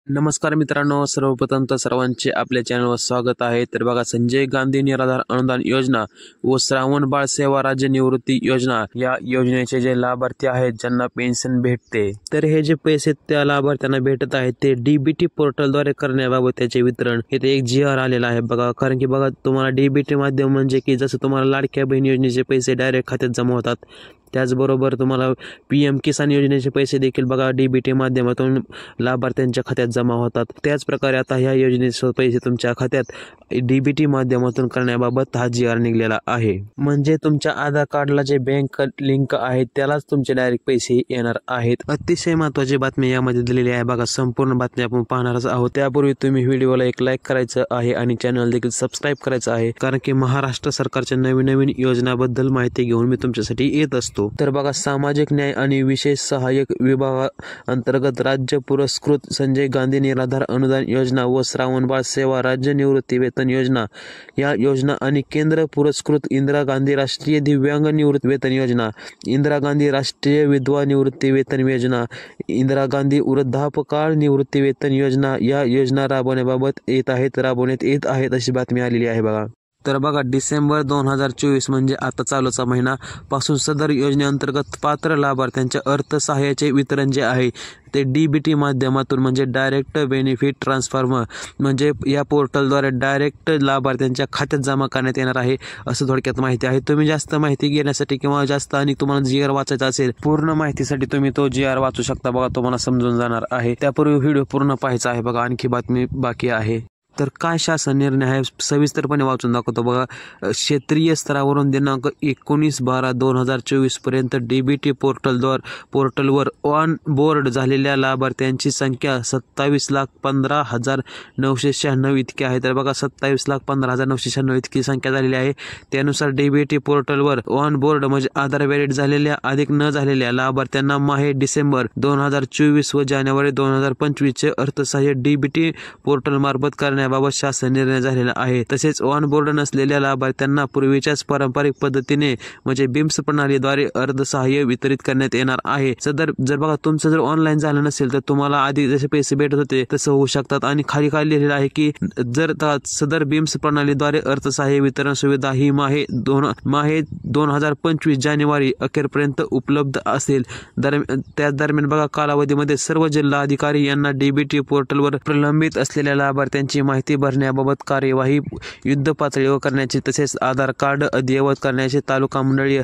नमस्कार मित्रांनो, सर्वप्रथम तर सर्वांचे आपल्या चॅनलवर स्वागत आहे. तर बघा, संजय गांधी निराधार अनुदान योजना व श्रावण बाळ सेवा राज्य निवृत्ती योजना या योजनेचे जे लाभार्थी आहेत ज्यांना पेन्शन भेटते, तर हे जे पैसे त्या लाभार्थ्यांना भेटत आहेत ते डीबीटी पोर्टलद्वारे करण्याबाबत त्याचे वितरण इथे एक GR आलेला आहे बघा. कारण की बघा, तुम्हाला डीबीटी माध्यम म्हणजे की जसं तुम्हाला लाडक्या बहीण योजनेचे पैसे डायरेक्ट खात्यात जमा होतात, त्याचबरोबर तुम्हाला PM किसान योजनेचे पैसे देखील बघा डीबीटी माध्यमातून लाभार्थ्यांच्या खात्यात जमा होतात. त्याच प्रकारे आता ह्या योजनेचे पैसे तुमच्या खात्यात डीबीटी माध्यमातून करण्याबाबत हा GR निघालेला आहे. म्हणजे तुमच्या आधार कार्डला जे बँक लिंक आहे त्यालाच तुमचे डायरेक्ट पैसे येणार आहेत. अतिशय महत्त्वाची बातमी यामध्ये दिलेली आहे बघा. संपूर्ण बातमी आपण पाहणारच आहोत. त्यापूर्वी तुम्ही व्हिडिओला एक लाईक करायचं आहे आणि चॅनल देखील सबस्क्राईब करायचं आहे, कारण की महाराष्ट्र सरकारच्या नवीन नवीन योजनाबद्दल माहिती घेऊन मी तुमच्यासाठी येत असतो. तर बघा, सामाजिक न्याय आणि विशेष सहाय्यक विभागाअंतर्गत राज्य पुरस्कृत संजय गांधी निराधार अनुदान योजना व श्रावण बाळ सेवा राज्य निवृत्ती वेतन योजना या योजना आणि केंद्र पुरस्कृत इंदिरा गांधी राष्ट्रीय दिव्यांग निवृत्ती वेतन योजना, इंदिरा गांधी राष्ट्रीय विधवा निवृत्ती वेतन योजना, इंदिरा गांधी वृद्धापकाळ निवृत्ती वेतन योजना या योजना राबवण्यात येत आहेत अशी बातमी आलेली आहे बघा. तर बघा, डिसेंबर 2024 म्हणजे आता चालूचा महिना पासून सदर योजनेअंतर्गत पात्र लाभार्थ्यांच्या अर्थसहाय्याचे वितरण जे आहे ते डीबीटी माध्यमातून म्हणजे डायरेक्ट बेनिफिट ट्रान्सफर म्हणजे या पोर्टलद्वारे डायरेक्ट लाभार्थ्यांच्या खात्यात जमा करण्यात येणार आहे असं थोडक्यात माहिती आहे. तुम्ही जास्त माहिती घेण्यासाठी किंवा जास्त आणि तुम्हाला GR वाचायचा असेल, पूर्ण माहितीसाठी तुम्ही तो GR वाचू शकता बघा. तुम्हाला समजून जाणार आहे. त्यापूर्वी व्हिडिओ पूर्ण पाहायचा आहे बघा. आणखी बातमी बाकी आहे. तर काय शासन निर्णय आहे सविस्तरपणे वाचून दाखवतो बघा. क्षेत्रीय स्तरावरून दिनांक 19/12/2024 पर्यंत डीबीटी पोर्टलवर ऑन बोर्ड झालेल्या लाभार्थ्यांची संख्या 27,15,996 इतकी आहे. तर बघा, 27,15,996 इतकी संख्या झालेली आहे. त्यानुसार डीबीटी पोर्टलवर ऑन बोर्ड म्हणजे आधार व्हॅलिड झालेल्या अधिक न झालेल्या लाभार्थ्यांना माहे डिसेंबर 2024 व जानेवारी 2025 चे अर्थसहाय्य डीबीटी पोर्टल मार्फत करण्याबाबत शासन निर्णय झालेला आहे. तसेच ऑन बोर्ड नसलेल्या लाभार्थ्यांना पूर्वीच्याच पारंपरिक पद्धतीने म्हणजे बिम्स प्रणालीद्वारे अर्थसहाय्य वितरित करण्यात येणार आहे. जर बघा, तुमचं जर ऑनलाईन झालं नसेल तर तुम्हाला आधी जसे पैसे भेटत होते तसं होऊ शकतात. आणि खाली काय लिहिलेलं आहे की जर सदर बिम्स प्रणालीद्वारे अर्थसहाय्य वितरण सुविधा ही माहे 2025 जानेवारी अखेरपर्यंत उपलब्ध असेल. त्याच दरम्यान बघा, कालावधीमध्ये सर्व जिल्हा अधिकारी यांना डीबीटी पोर्टलवर प्रलंबित असलेल्या लाभार्थ्यांची माहिती भरण्याबाबत कार्यवाही युद्ध पातळीवर करण्याची तसेच आधार कार्ड अद्ययावत करण्याची तालुका मंडळीय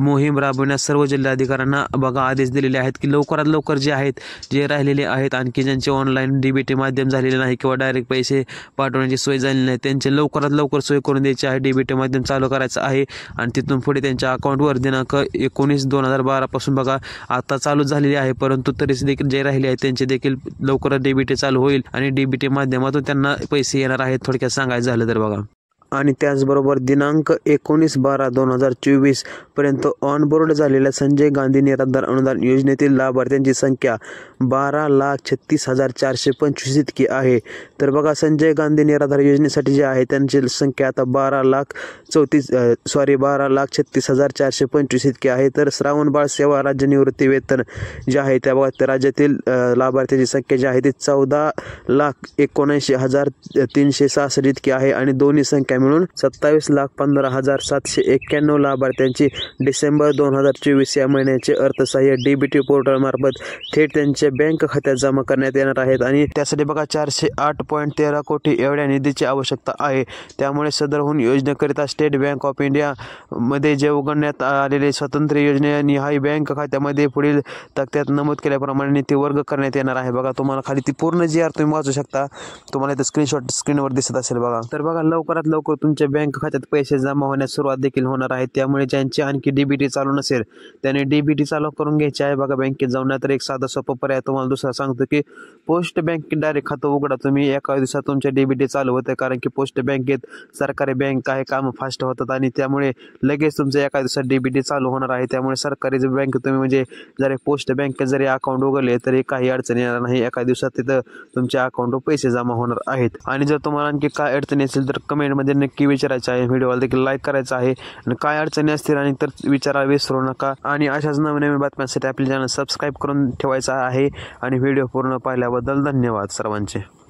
मोहीम राबवण्यास सर्व जिल्हाधिकाऱ्यांना बघा आदेश दिलेले आहेत की लवकरात लवकर जे राहिलेले आहेत आणखी ज्यांचे ऑनलाईन डीबीटी माध्यम झालेले नाही किंवा डायरेक्ट पैसे पाठवण्याची सोय झालेली नाही त्यांचे लवकरात लवकर सोय करून द्यायची आहे. डीबीटी माध्यम चालू करायचं आहे आणि तिथून पुढे त्यांच्या अकाउंटवर दिनांक 19/2012 पासून बघा आता चालू झालेली आहे, परंतु तरी देखील जे राहिले आहेत त्यांचे देखील लवकरच डीबीटी चालू होईल आणि डीबीटी माध्यमातून त्यांना पैसे येणार आहेत थोडक्यात सांगायचं झालं तर बघा. आणि त्याचबरोबर दिनांक 19/12/2024 पर्यंत ऑनबोर्ड झालेल्या संजय गांधी निराधार अनुदान योजनेतील लाभार्थ्यांची संख्या 12,36,425 इतकी आहे. तर बघा, संजय गांधी निराधार योजनेसाठी जे आहे त्यांची संख्या आता 12,36,425 इतकी आहे. तर श्रावण बाळ सेवा राज्य निवृत्ती वेतन जे आहे त्या बघा त्या राज्यातील लाभार्थ्यांची संख्या जी आहे ती 14,79,366 इतकी आहे आणि दोन्ही संख्या मिळून 27,15,791 लाभार्थ्यांची डिसेंबर 2024 या महिन्याचे अर्थसहाय्य डीबीटी पोर्टल मार्फत थेट त्यांच्या बँक खात्यात जमा करण्यात येणार आहेत. आणि त्यासाठी बघा 408.13 कोटी एवढ्या निधीची आवश्यकता आहे. त्यामुळे सदरहून योजनेकरिता स्टेट बँक ऑफ इंडिया मध्ये जे उघडण्यात आलेले स्वतंत्र योजनेनिहाय बँक खात्यामध्ये पुढील तक्त्यात नमूद केल्याप्रमाणे निधी वर्ग करण्यात येणार आहे. बघा, तुम्हाला खाली ती पूर्ण GR तुम्ही वाचू शकता. तुम्हाला इथे स्क्रीनशॉट स्क्रीनवर दिसत असेल बघा. तर बघा, लवकरात लवकर तुमच्या बँक खात्यात पैसे जमा होण्यास सुरुवात देखील होणार आहे. त्यामुळे ज्यांची आणखी डीबीटी चालू नसेल त्याने डीबीटी चालू करून घ्यायची आहे बघा बँकेत जाऊन. तर एक साधा सोपा पर्याय तुम्हाला दुसरा सांगतो की पोस्ट बँकेत डायरेक्ट खातं उघडा तुम्ही. एका दिवसात तुमच्या डीबीटी चालू होतं, कारण की पोस्ट बँकेत सरकारी बँक आहे, कामं फास्ट होतात आणि त्यामुळे लगेच तुमचं एका दिवसात डीबीटी चालू होणार आहे. त्यामुळे सरकारी बँक तुम्ही म्हणजे जर पोस्ट बँकेत जरी अकाउंट उघडले तरी काही अडचण येणार नाही. एका दिवसात तिथं तुमच्या अकाउंटवर पैसे जमा होणार आहेत. आणि जर तुम्हाला आणखी काय अडचणी असेल तर कमेंटमध्ये नक्की विचारायचे आहे. व्हिडिओला देखील लाईक करायचा आहे आणि काय अडचणी असतील आणि तर विचारायला विसरू नका. आणि अशाच नवीन बातम्यांसाठी आपले चॅनल सबस्क्राईब करून ठेवायचा आहे. आणि व्हिडिओ पूर्ण पाहिल्याबद्दल धन्यवाद सर्वांचे.